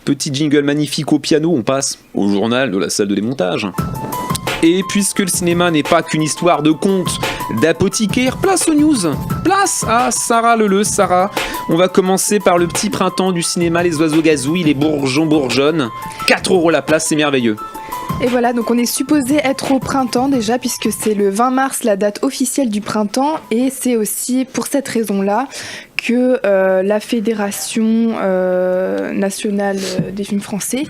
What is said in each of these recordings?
Petit jingle magnifique au piano, on passe au journal de la salle de démontage. Et puisque le cinéma n'est pas qu'une histoire de contes, d'apothicaire, place aux news. Place à Sarah Leleu. Sarah, on va commencer par le petit printemps du cinéma, les oiseaux gazouillent, les bourgeons bourgeonnent. 4 € la place, c'est merveilleux. Et voilà, donc on est supposé être au printemps déjà, puisque c'est le 20 mars la date officielle du printemps, et c'est aussi pour cette raison-là que la Fédération nationale des films français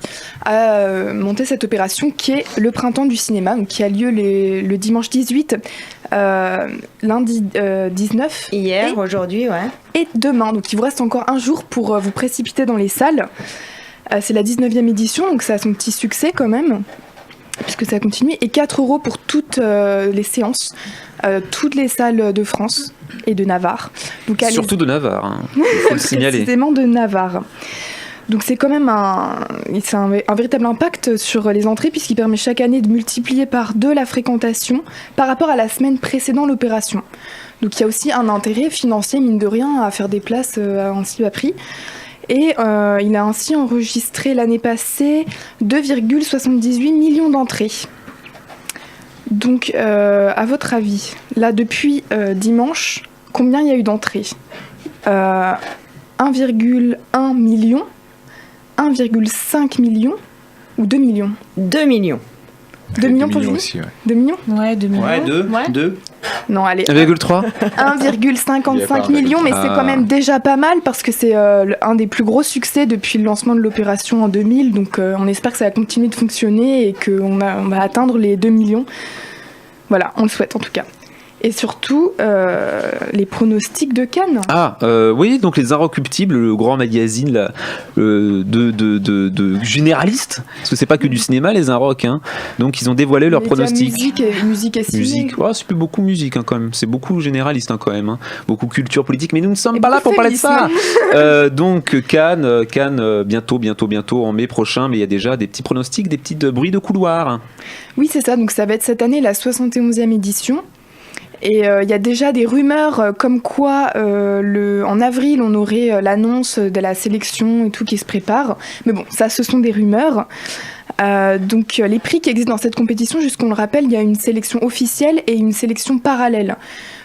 a monté cette opération qui est le printemps du cinéma, donc qui a lieu le dimanche 18, lundi 19. Hier, aujourd'hui, ouais. Et demain, donc il vous reste encore un jour pour vous précipiter dans les salles. C'est la 19e édition, donc ça a son petit succès quand même, puisque ça continue, et 4 € pour toutes les séances, toutes les salles de France et de Navarre. Donc, surtout de Navarre, hein. Il faut le signaler. Précisément de Navarre. Donc c'est quand même un véritable impact sur les entrées, puisqu'il permet chaque année de multiplier par 2 la fréquentation par rapport à la semaine précédant l'opération. Donc il y a aussi un intérêt financier, mine de rien, à faire des places à un si bas prix. Et il a ainsi enregistré l'année passée 2,78 millions d'entrées. Donc, à votre avis, là, depuis dimanche, combien il y a eu d'entrées ? 1,1 million, 1,5 million ou 2 millions ? 2 millions. 2 millions pour Julie aussi, ouais. 2 millions ? Ouais, 2 millions. Ouais, 2. Non, allez. 1,3 1,55 million, mais c'est quand même déjà pas mal parce que c'est un des plus gros succès depuis le lancement de l'opération en 2000. Donc on espère que ça va continuer de fonctionner et qu'on va atteindre les 2 millions. Voilà, on le souhaite en tout cas. Et surtout, les pronostics de Cannes. Oui, donc les Inrecuptibles, le grand magazine là, de généralistes, parce que c'est pas que du cinéma, les Inroc, hein. Donc ils ont dévoilé leurs pronostics. Musique et ciné. Musique, c'est plus beaucoup musique hein, quand même, c'est beaucoup généraliste hein, quand même, hein. Beaucoup culture politique, mais nous ne sommes pas là pour parler de ça. Donc Cannes, bientôt en mai prochain, mais il y a déjà des petits pronostics, des petits bruits de couloir. Oui, c'est ça, donc ça va être cette année la 71e édition. Et il y a déjà des rumeurs comme quoi en avril on aurait l'annonce de la sélection et tout qui se prépare. Mais bon, ça ce sont des rumeurs. Donc les prix qui existent dans cette compétition, juste qu'on le rappelle, il y a une sélection officielle et une sélection parallèle.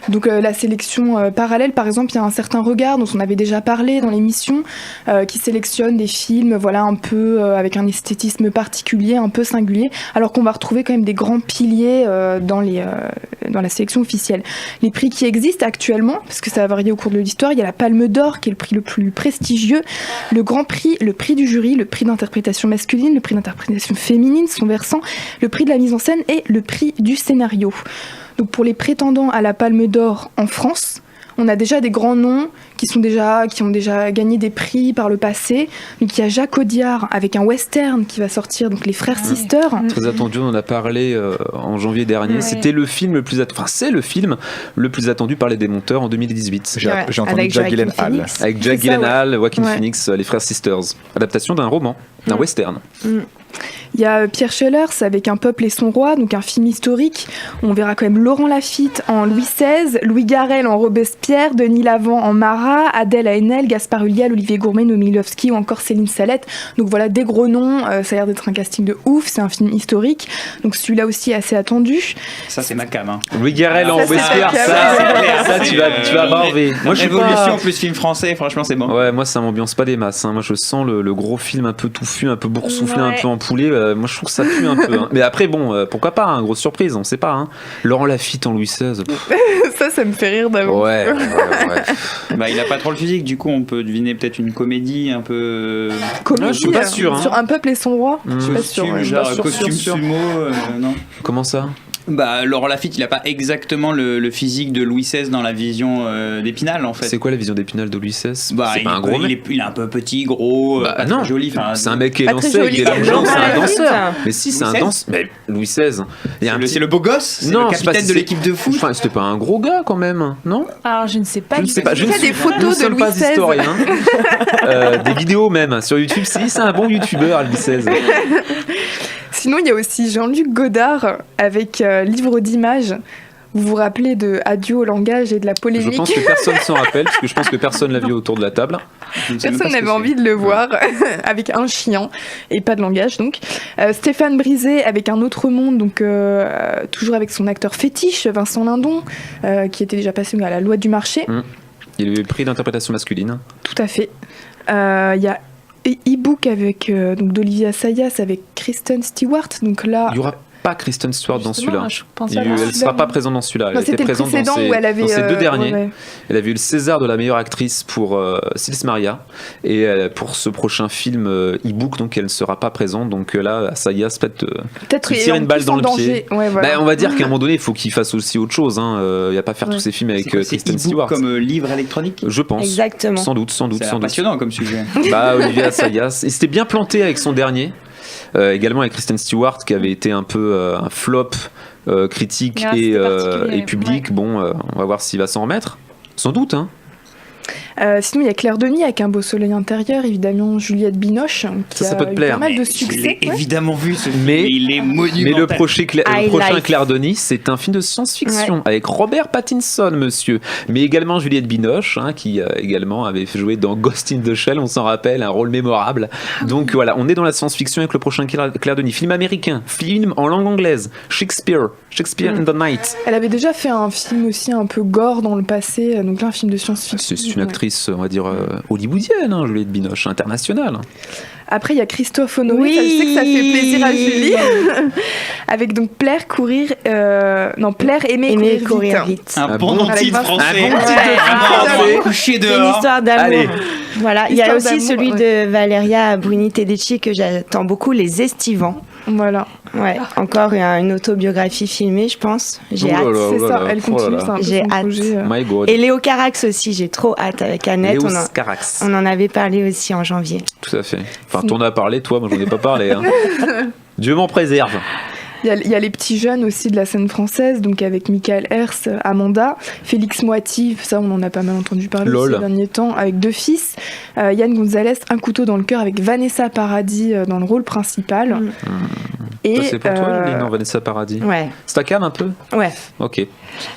Donc la sélection parallèle, par exemple, il y a un certain regard dont on avait déjà parlé dans l'émission, qui sélectionne des films, voilà, un peu avec un esthétisme particulier, un peu singulier, alors qu'on va retrouver quand même des grands piliers dans la sélection officielle. Les prix qui existent actuellement, parce que ça a varié au cours de l'histoire, il y a la Palme d'Or, qui est le prix le plus prestigieux, le Grand Prix, le prix du jury, le prix d'interprétation masculine, le prix d'interprétation féminine, son versant, le prix de la mise en scène et le prix du scénario. Donc pour les prétendants à la Palme d'Or en France, on a déjà des grands noms qui ont déjà gagné des prix par le passé. Donc il y a Jacques Audiard avec un western qui va sortir, donc Les Frères Sisters. Très attendu, on en a parlé en janvier dernier. C'était le film le plus c'est le film le plus attendu par les démonteurs en 2018. J'ai entendu Jack Gyllenhaal. Avec Jack Gyllenhaal, Joaquin Phoenix, Les Frères Sisters. Adaptation d'un roman, d'un western. Il y a Pierre Schellers avec Un peuple et son roi, donc un film historique. On verra quand même Laurent Lafitte en Louis XVI, Louis Garrel en Robespierre, Denis Lavant en Marat, Adèle Haenel, Gaspard Ulliel, Olivier Gourmet, Noémie Lvovsky ou encore Céline Salette. Donc voilà, des gros noms, ça a l'air d'être un casting de ouf, c'est un film historique. Donc celui-là aussi est assez attendu. Ça c'est ma cam. Hein. Louis Garrel en Robespierre, ça tu vas baver. Moi je suis Révolution plus film français, franchement c'est bon. Ouais, moi ça m'ambiance pas des masses. Hein. Moi je sens le gros film un peu touffu, un peu boursouflé, un peu empoulé. Moi je trouve que ça pue un peu. Hein. Mais après bon, pourquoi pas, hein, grosse surprise, on sait pas. Hein. Laurent Lafitte en Louis XVI. Ça me fait rire d'avance. Ouais. Bah il a pas trop le physique, du coup on peut deviner peut-être une comédie un peu. Comédie, je suis pas sûr. Hein. Sur Un peuple et son roi. Je suis pas sûr. Genre costume sumo, non. Comment ça? Bah, Laurent Lafitte, il a pas exactement le physique de Louis XVI dans la vision d'Épinal, en fait. C'est quoi la vision d'Épinal de Louis XVI? Bah, c'est pas un gros mec. Il est un peu petit, gros, pas non. très joli. C'est un mec qui est lancé, il est c'est un danseur. Mais si, c'est un danseur. Mais Louis XVI. C'est le beau gosse. C'est le capitaine de l'équipe de foot. Enfin, c'était pas un gros gars quand même, non? Alors, je ne sais pas. Il y a des photos de Louis XVI. Historiens. Des vidéos même sur YouTube. Si, c'est un bon youtubeur, Louis XVI. Sinon, il y a aussi Jean-Luc Godard avec Livre d'images, Vous vous rappelez de Adieu au langage et de la Je polémique? pense que personne s'en rappelle, parce que je pense que personne l'a vu autour de la table. Je ne sais même pas Personne ce que n'avait envie de le voir avec un chien et pas de langage donc. Stéphane Brisé avec Un autre monde, donc toujours avec son acteur fétiche Vincent Lindon, qui était déjà passé à La loi du marché. Il avait pris d'interprétation masculine. Tout à fait. Il y a e-book avec donc d'Olivia Sayas avec Kristen Stewart. Donc là, Il n'y aura pas Kristen Stewart dans Justement, celui-là. je pense Elle pas. ne sera pas présente dans celui-là. Elle non, était c'était le présente dans précédent ses, où elle avait dans ses deux derniers. ouais. Elle avait eu le César de la meilleure actrice pour Sils Maria. Et pour ce prochain film e-book, donc elle ne sera pas présente. Donc là, Sayas Peut-être il tire en une balle plus dans en le danger. pied. Ouais, voilà. Bah, on va dire qu'à un moment donné, il faut qu'il fasse aussi autre chose. Il n'y a pas à faire Ouais. tous ces films avec C'est quoi, c'est Kristen e-book Stewart. comme livre électronique. Je pense. Exactement. Sans doute. Ça a l'air passionnant comme sujet. Bah, Olivia Sayas. Il s'était bien planté avec son dernier. Également avec Kristen Stewart, qui avait été un peu un flop critique Ah, c'était particulier, et public. Bon, on va voir s'il va s'en remettre. Sans doute, hein. Sinon, il y a Claire Denis avec Un beau soleil intérieur, évidemment Juliette Binoche, qui Ça a peut te eu plaire. pas mal de Je succès. l'ai Ouais. évidemment vu ce film. Mais- Il est Mais monumental. le prochain Highlight. Claire Denis, c'est un film de science-fiction avec Robert Pattinson, monsieur. Mais également Juliette Binoche, qui également avait joué dans Ghost in the Shell, on s'en rappelle, un rôle mémorable. Donc voilà, on est dans la science-fiction avec le prochain Claire Denis. Film américain, film en langue anglaise, Shakespeare in the Night. Elle avait déjà fait un film aussi un peu gore dans le passé, donc là un film de science-fiction. C'est une Ouais. actrice, on va dire, hollywoodienne, Juliette Binoche, internationale. Après, il y a Christophe Honoré, Oui. ça, je sais que ça fait plaisir à Julie. Avec donc Plaire, aimer, courir vite. Un Un bon bon titre titre. français. Un bon titre Vraiment, français. coucher C'est une dehors. histoire d'amour. Allez. Voilà, il y a Histoire aussi d'amour, celui de Valeria Bruni Tedeschi que j'attends beaucoup, Les Estivants. Voilà, Ouais, encore une autobiographie filmée, je pense. J'ai Oh là hâte. là, c'est oh là ça, là, elle oh là continue, là. c'est un peu J'ai son hâte. projet. My God. Et Léo Carax aussi, j'ai trop hâte avec Annette. Léo On en, Carax. on en avait parlé aussi en janvier. Tout à fait. Enfin, t'en as parlé, toi, moi j'en ai pas parlé. Hein. Dieu m'en préserve. Il y a les petits jeunes aussi de la scène française, donc avec Michael Hers, Amanda, Félix Moiti, ça on en a pas mal entendu parler Lol. ces derniers temps, avec deux fils, Yann Gonzalez, Un couteau dans le cœur, avec Vanessa Paradis dans le rôle principal. Et Ça, c'est pour toi, Julie, non, Vanessa Paradis. Ouais, C'est à Cannes un peu. ouais. Ok.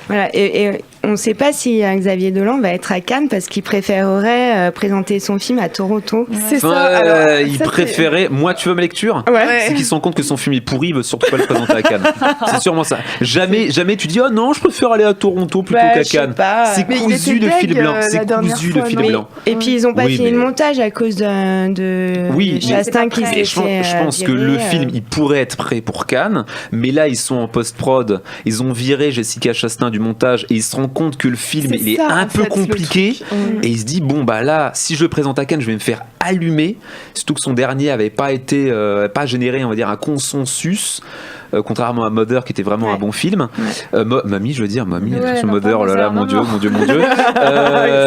Voilà. Et on ne sait pas si Xavier Dolan va être à Cannes parce qu'il préférerait présenter son film à Toronto. c'est Enfin, ça. Alors, il ça, préférait. Moi, tu veux ma lecture Ouais. C'est qu'il se rend compte que son film est pourri, il veut surtout pas le présenter à Cannes. C'est sûrement ça. Jamais tu dis oh non, je préfère aller à Toronto plutôt Bah, qu'à je sais Cannes. pas. C'est Mais il cousu était le fil deg, blanc. la C'est dernière cousu le fois, fil non blanc. Et puis ils n'ont pas Oui, fini mais- le montage à cause de Oui, mais- Chastain qui Et s'est je pense que le film, il pourrait être prêt pour Cannes, mais là, ils sont en post-prod. Ils ont viré Jessica Chastain du montage et ils se rendent compte que le film, C'est il est ça, un en peu fait, le compliqué. truc. Ouais. Et il se dit, bon, bah là, si je le présente à Cannes, je vais me faire allumer. Surtout que son dernier avait pas été, pas généré, on va dire, un consensus. Contrairement à Mother qui était vraiment Ouais. un bon film. Mamie, je veux dire, Mamie, Ouais, attention, non, Mother, pas oh là là, Mother, mon non, Dieu, non. mon Dieu, mon Dieu.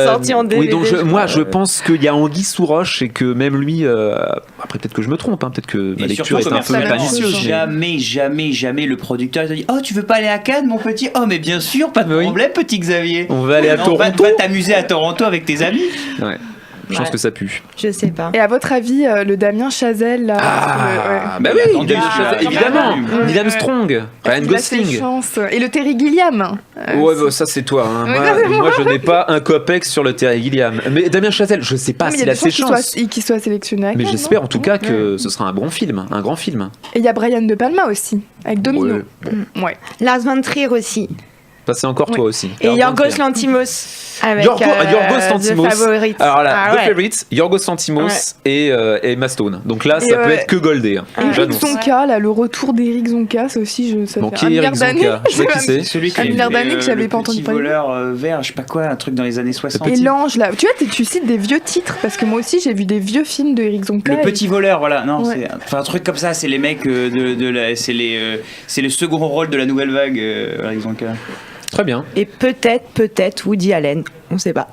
Sorti en Oui, DVD, donc je moi, crois. je pense qu'il y a Anguille sous roche et que même lui, après peut-être que je me trompe, peut-être que ma Et lecture surtout, est un peu commercialement, pernicieuse. mais- jamais le producteur il te dit oh tu veux pas aller à Cannes mon petit, oh mais bien sûr, pas de Oui. problème petit Xavier, On va aller à Non, Toronto. va t'amuser à Toronto avec tes amis. Ouais. Je pense Ouais. que ça pue. Je sais pas. Et à votre avis, le Damien Chazelle, là, bah Il a oui, attendu, Damien Chazelle, il a évidemment. attendu. Neil Ouais. Armstrong, Ryan il a ses Gosling. chances. Et le Terry Gilliam. Ouais, bah, ça c'est toi. Hein. Ouais, Moi, ça, c'est moi, je n'ai pas un copex sur le Terry Gilliam. Mais Damien Chazelle, je sais pas Mais il y s'il a a des ses chances chances. qu'il soit sélectionné. à Mais Cannes, j'espère non en tout cas que ce sera un bon film, un grand film. Et il y a Brian De Palma aussi, avec Domino. Ouais. Ouais. Lars von Trier aussi. Ça c'est encore toi aussi. Et Yorgos Lanthimos. Avec Yorgos Lanthimos. The Favorite. Alors là, Ah The ouais. Favorite, Yorgos Lanthimos et Emma Stone. Donc là, Et ça peut être que goldé. Hein. Eric J'annonce. Zonka, là, le retour d'Eric Zonka, ça aussi, ça Bon, fait qui un est milliard Eric d'années. Zonka Je sais pas qui c'est. Celui qui Un a milliard fait, d'années que j'avais le pas entendu petit parler. voleur vert, je sais pas quoi, un truc dans les années 60. Et l'ange, là. Tu vois, tu cites des vieux titres, parce que moi aussi, j'ai vu des vieux films de Eric Zonka. Le petit voleur, voilà. Non, Ouais. c'est enfin un truc comme ça. C'est les mecs c'est le second rôle de la nouvelle vague. Voilà, ils ont qu'à- Très bien. Et peut-être Woody Allen. On sait pas.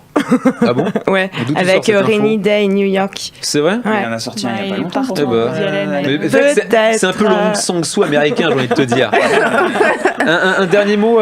Ah bon? Ouais, D'où tu avec sors cette info Rainy Day New York. C'est vrai? Il en a sorti un il y a pas longtemps. Eh ben. Mais c'est un peu le Hong Sang-soo américain, j'ai envie de te dire. Un dernier mot,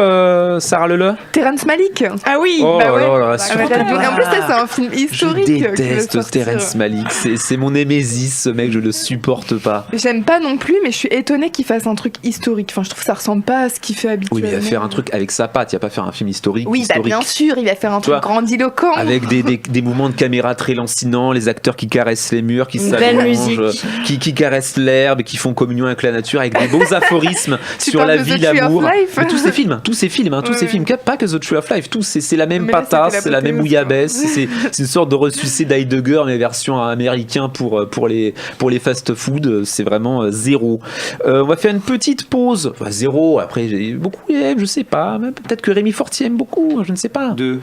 Sarah Lele? Terrence Malick. Ah oui. Oh Bah ouais. là là, Ah, mais en plus, ça, c'est un film historique. Je qui va déteste sortir. Terrence Malick, c'est mon némésis, ce mec, je le supporte pas. J'aime pas non plus, mais je suis étonnée qu'il fasse un truc historique. Enfin, je trouve que ça ressemble pas à ce qu'il fait Oui, habituellement. mais il va faire un truc avec sa patte, il va pas faire un film historique. Oui, bah, bien sûr, il va faire un Tu vois, truc grandiloquent. avec des mouvements de caméra très lancinants, les acteurs qui caressent les murs, qui Une belle s'allongent, musique. qui caressent l'herbe, qui font communion avec la nature, avec des beaux aphorismes Tu sur parles la de vie, The Tree of l'amour. Life. Mais tous ces films, Ouais. pas que The Tree of Life, c'est la même Mais là, patasse, c'était c'est la la même potéose, bouillabaisse, c'est une sorte de ressucé d'Heidegger mais version américain pour les fast-food, c'est vraiment zéro. On va faire une petite pause, enfin, zéro. Après j'ai beaucoup aiment, je sais pas, même peut-être que Rémi Fortier aime beaucoup, je ne sais pas. 2.